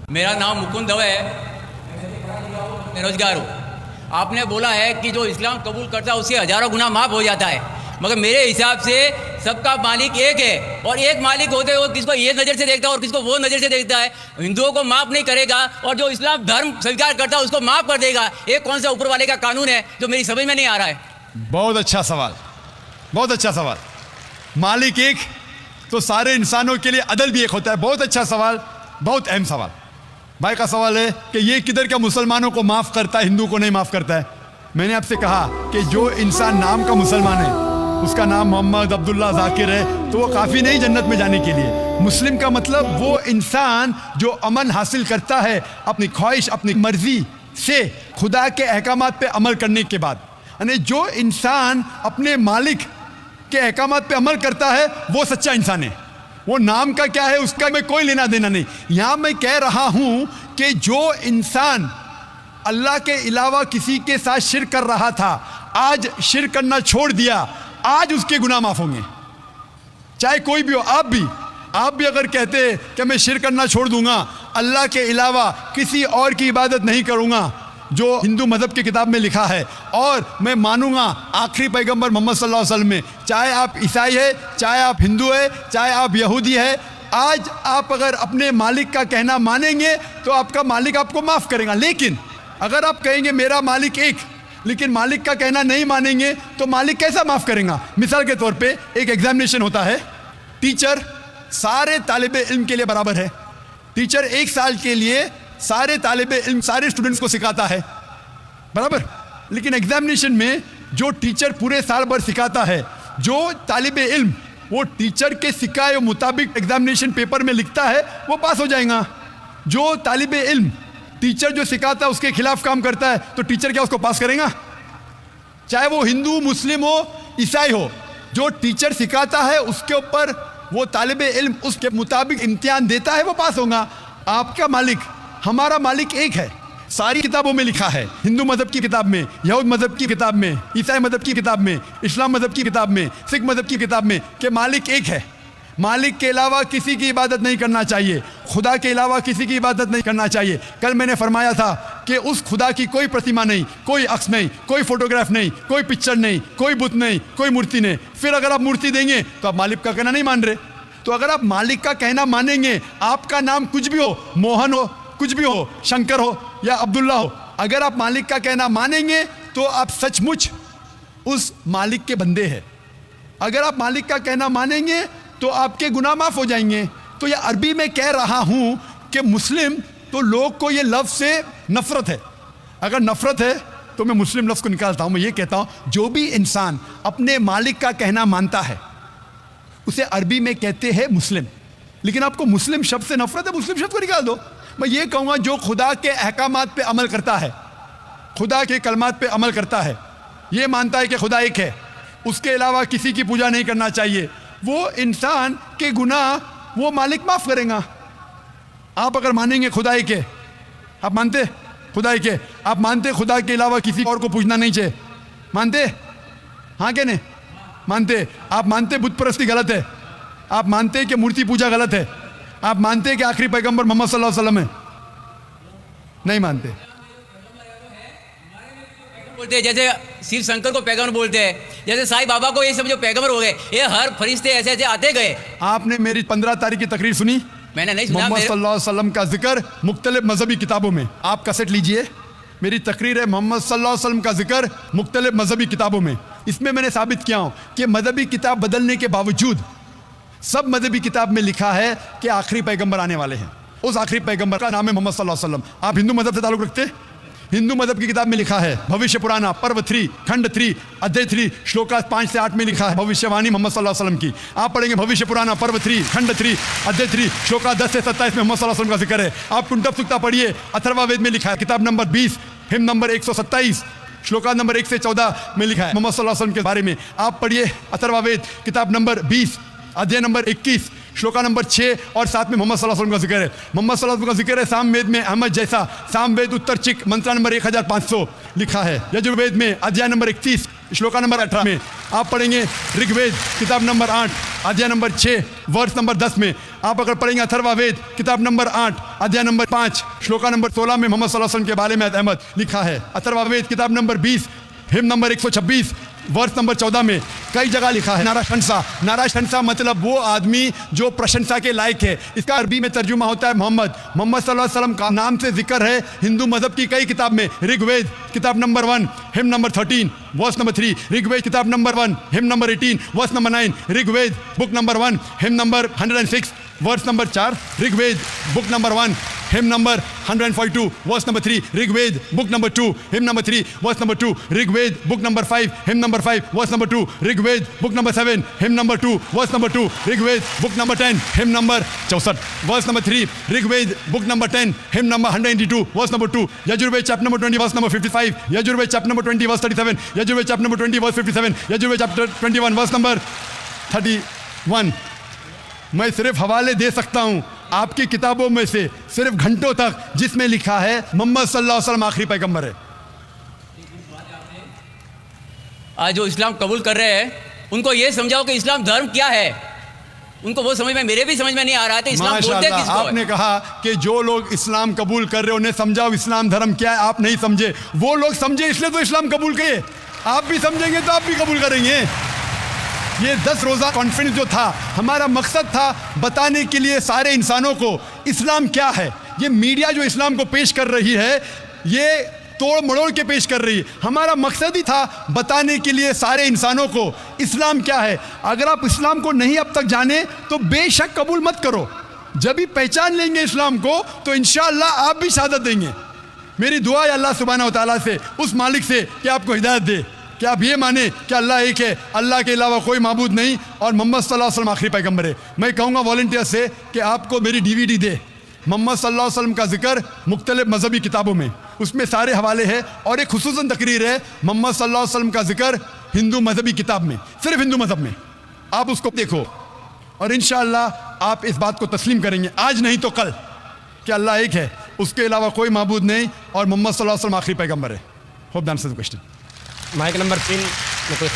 मेरा नाम मुकुंद दवे है, मैं रोजगार हूँ। आपने बोला है कि जो इस्लाम कबूल करता है उसके हज़ारों गुनाह माफ़ हो जाता है, मगर मेरे हिसाब से सबका मालिक एक है और एक मालिक होते हुए किसको ये नज़र से देखता है और किसको वो नज़र से देखता है। हिंदुओं को माफ़ नहीं करेगा और जो इस्लाम धर्म स्वीकार करता है उसको माफ़ कर देगा। ये कौन सा ऊपर वाले का कानून है जो मेरी समझ में नहीं आ रहा है। बहुत अच्छा सवाल, बहुत अच्छा सवाल। मालिक एक तो सारे इंसानों के लिए अदल भी एक होता है। बहुत अच्छा सवाल, बहुत अहम सवाल। भाई का सवाल है कि ये किधर क्या मुसलमानों को माफ़ करता है, हिंदू को नहीं माफ़ करता है। मैंने आपसे कहा कि जो इंसान नाम का मुसलमान है, उसका नाम मोहम्मद अब्दुल्ला जाकिर है, तो वो काफ़ी नहीं जन्नत में जाने के लिए। मुस्लिम का मतलब वो इंसान जो अमन हासिल करता है अपनी ख्वाहिश, अपनी मर्जी से खुदा के अहकामात पे अमल करने के बाद। यानी जो इंसान अपने मालिक के अहकामात पे अमल करता है वो सच्चा इंसान है। वो नाम का क्या है उसका मैं कोई लेना देना नहीं। यहाँ मैं कह रहा हूँ कि जो इंसान अल्लाह के अलावा किसी के साथ शिर्क कर रहा था, आज शिर्क करना छोड़ दिया, आज उसके गुनाह माफ़ होंगे। चाहे कोई भी हो, आप भी अगर कहते कि मैं शिर्क करना छोड़ दूंगा, अल्लाह के अलावा किसी और की इबादत नहीं करूँगा, जो हिंदू मज़हब की किताब में लिखा है, और मैं मानूंगा आखिरी पैगंबर मोहम्मद सल्लल्लाहु अलैहि वसल्लम में, चाहे आप ईसाई है, चाहे आप हिंदू है, चाहे आप यहूदी है, आज आप अगर अपने मालिक का कहना मानेंगे तो आपका मालिक आपको माफ़ करेगा। लेकिन अगर आप कहेंगे मेरा मालिक एक, लेकिन मालिक का कहना नहीं मानेंगे तो मालिक कैसा माफ़ करेगा। मिसाल के तौर पे एक एग्जामिनेशन होता है, टीचर सारे तालिबे इल्म के लिए बराबर है। टीचर 1 साल के लिए सारे तालिबे इल्म, सारे स्टूडेंट्स को सिखाता है बराबर। लेकिन एग्जामिनेशन में जो टीचर पूरे साल भर सिखाता है, जो तालिबे इल्म वो टीचर के सिखाए मुताबिक एग्जामिनेशन पेपर में लिखता है, वो पास हो जाएगा। जो तालिबे इल्म टीचर जो सिखाता है उसके खिलाफ काम करता है तो टीचर क्या उसको पास करेगा? चाहे वो हिंदू, मुस्लिम हो, ईसाई हो, जो टीचर सिखाता है उसके ऊपर वो तालिबे इल्म उसके मुताबिक इम्तिहान देता है, वो पास होगा। आपका मालिक, हमारा मालिक एक है। सारी किताबों में लिखा है, हिंदू मज़हब की किताब में, यहूद मज़हब की किताब में, ईसाई मज़हब की किताब में, इस्लाम मज़हब की किताब में, सिख मज़हब की किताब में, कि मालिक एक है। मालिक के अलावा किसी की इबादत नहीं करना चाहिए, खुदा के अलावा किसी की इबादत नहीं करना चाहिए। कल मैंने फरमाया था कि उस खुदा की कोई प्रतिमा नहीं, कोई अक्स नहीं, कोई फोटोग्राफ नहीं, कोई पिक्चर नहीं, कोई बुत नहीं, कोई मूर्ति नहीं। फिर अगर आप मूर्ति देंगे तो आप मालिक का कहना नहीं मान रहे। तो अगर आप मालिक का कहना मानेंगे, आपका नाम कुछ भी हो, मोहन हो, कुछ भी हो, शंकर हो या अब्दुल्ला हो, अगर आप मालिक का कहना मानेंगे तो आप सचमुच उस मालिक के बंदे हैं। अगर आप मालिक का कहना मानेंगे तो आपके गुनाह माफ़ हो जाएंगे। तो ये अरबी में कह रहा हूँ कि मुस्लिम, तो लोग को ये लफ्ज़ से नफ़रत है। अगर नफ़रत है तो मैं मुस्लिम लफ्ज़ को निकालता हूँ। मैं ये कहता हूँ जो भी इंसान अपने मालिक का कहना मानता है उसे अरबी में कहते हैं मुस्लिम। लेकिन आपको मुस्लिम शब्द से नफ़रत है, मुस्लिम शब्द को निकाल दो। मैं ये कहूँगा जो खुदा के अहकामात पे अमल करता है, खुदा के कलमात पे अमल करता है, ये मानता है कि खुदा एक है, उसके अलावा किसी की पूजा नहीं करना चाहिए, वो इंसान के गुनाह वो मालिक माफ़ करेगा। आप अगर मानेंगे खुदा एक है, आप मानते खुदा एक है, आप मानते खुदा के अलावा किसी और को पूछना नहीं चाहिए, मानते? हाँ क्या नहीं मानते? आप मानते बुत परस्ती गलत है, आप मानते कि मूर्ति पूजा गलत है, आप मानते कि आखिरी पैगंबर मोहम्मद सल्लल्लाहु अलैहि वसल्लम है? नहीं मानते। बोलते हैं जैसे शिव शंकर को पैगंबर बोलते हैं, जैसे साईं बाबा को ये सब जो पैगंबर हो गए, ये हर फरिश्ते ऐसे ऐसे आते गए। आपने मेरी 15 तारीख की तकरीर सुनी? मैंने नहीं सुना। मोहम्मद सल्लल्लाहु अलैहि वसल्लम का जिक्र मुख्तलिफ मजहबी किताबों में, आप कैसेट लीजिए, मेरी तकरीर है मोहम्मद सल्लल्लाहु अलैहि वसल्लम का जिक्र मुख्तलिफ मजहबी किताबों में। इसमें मैंने साबित किया हूँ कि मजहबी किताब बदलने के बावजूद सब मजहबी किताब में लिखा है कि आखिरी पैगंबर आने वाले हैं। उस आखिरी पैगंबर का नाम है मोहम्मद सल्लल्लाहु अलैहि वसल्लम। आप हिंदू मजहब से ताल्लुक़ रखते हैं? हिंदू मजहब की किताब में लिखा है, भविष्य पुराना पर्व 3 खंड 3 अध्याय 3 श्लोका 5 से 8 में लिखा है भविष्यवाणी मोहम्मद सल्लल्लाहु अलैहि वसल्लम की। आप पढ़ेंगे भविष्य पुराना पर्व 3 खंड 3 अध्याय 3 श्लोका 10 से 27 में मोहम्मद सल्लल्लाहु अलैहि वसल्लम का जिक्र है। आप टुंटब सुक्ता पढ़िए, अथर्ववेद में लिखा है, किताब number 20 him number 127 shloka number 1 से 14 में लिखा है मोहम्मद सल्लल्लाहु अलैहि वसल्लम के बारे में। आप पढ़िए अथर्ववेद किताब नंबर 20 अध्याय नंबर 21 श्लोका नंबर 6 और 7 में मोहम्मद सल्लल्लाहु अलैहि वसल्लम का जिक्र है। मोहम्मद सल्लल्लाहु अलैहि वसल्लम का जिक्र है सामवेद में अहमद जैसा, सामवेद उत्तर चिक मंत्रा नंबर 1500 लिखा है। यजुर्वेद में अध्याय नंबर 31 श्लोका नंबर 18 में। आप पढ़ेंगे ऋग्वेद किताब नंबर 8 अध्याय नंबर 6 वर्ष नंबर 10 में। आप अगर पढ़ेंगे अथर्ववेद किताब नंबर 8 अध्याय नंबर 5 श्लोका नंबर 16 में मोहम्मद सल्लल्लाहु अलैहि वसल्लम के बारे में अहमद लिखा है। अथर्ववेद किताब नंबर 20 हिम नंबर 126 वर्ष नंबर 14 में कई जगह लिखा है नाराशंसा मतलब वो आदमी जो प्रशंसा के लायक है। इसका अरबी में तर्जुमा होता है मोहम्मद सल्लल्लाहु अलैहि वसल्लम का नाम से जिक्र है हिंदू मजहब की कई किताब में। ऋग्वेद किताब number 1 hymn number 13 verse number 3, Rigveda किताब number 1 hymn number 18 verse number 9, Rigveda book number 1 hymn number 106 verse number 4, Rigveda book number 1 hymn number 142 verse number 3, Rigveda book number 2 hymn number 3 verse number 2, Rigveda book number 5 hymn number 5 verse number 2, Rigveda book number 7 hymn number 2 verse number 2, Rigveda book number 10 hymn number 64 verse number 3, Rigveda book number 10 hymn number 182 verse number 2, Yajurveda chapter number 20 verse number 55, Yajurveda chapter number 20 verse 37, Yajurveda chapter number 20 verse 57, Yajurveda chapter 21 verse number 31। मैं सिर्फ हवाले दे सकता हूं आपकी किताबों में से सिर्फ घंटों तक जिसमें लिखा है मोहम्मद सल्लल्लाहु अलैहि वसल्लम आखिरी पैगंबर है। आज जो इस्लाम कबूल कर रहे हैं उनको ये समझाओ कि इस्लाम धर्म क्या है। उनको वो समझ में, मेरे भी समझ में नहीं आ रहा था इस्लाम बोलते माशाअल्लाह, किसको है। आपने कहा कि जो लोग इस्लाम कबूल कर रहे हैं उन्हें समझाओ इस्लाम धर्म क्या है। आप नहीं समझे, वो लोग समझे इसलिए तो इस्लाम कबूल किए। आप भी समझेंगे तो आप भी कबूल करेंगे। ये 10 रोज़ा कॉन्फ्रेंस जो था हमारा मकसद था बताने के लिए सारे इंसानों को इस्लाम क्या है। ये मीडिया जो इस्लाम को पेश कर रही है ये तोड़ मड़ोड़ के पेश कर रही है। हमारा मकसद ही था बताने के लिए सारे इंसानों को इस्लाम क्या है। अगर आप इस्लाम को नहीं अब तक जाने तो बेशक कबूल मत करो। जब भी पहचान लेंगे इस्लाम को तो इंशाअल्लाह आप भी शहादत देंगे। मेरी दुआ है अल्लाह सुब्हानहू व तआला से, उस मालिक से कि आपको हिदायत दे कि आप ये माने कि अल्लाह एक है, अल्लाह के अलावा कोई माबूद नहीं और मोहम्मद सल्लल्लाहु अलैहि वसल्लम आखिरी पैगंबर है। मैं कहूँगा वॉलंटियर से कि आपको मेरी DVD दे मोहम्मद सल्लल्लाहु अलैहि वसल्लम का जिक्र मुख्तलिफ मजहबी किताबों में, उसमें सारे हवाले हैं और एक खुसूसन तकरीर है मोहम्मद सल्लल्लाहु अलैहि वसल्लम का जिक्र हिंदू मजहबी किताब में, सिर्फ हिंदू मजहब में। आप उसको देखो और इंशाअल्लाह आप इस बात को तस्लीम करेंगे आज नहीं तो कल कि अल्लाह एक है, उसके अलावा कोई माबूद नहीं और मोहम्मद सल्लल्लाहु अलैहि वसल्लम आखिरी पैगंबर है। Hope the answer the question. Mike number 3 में कोई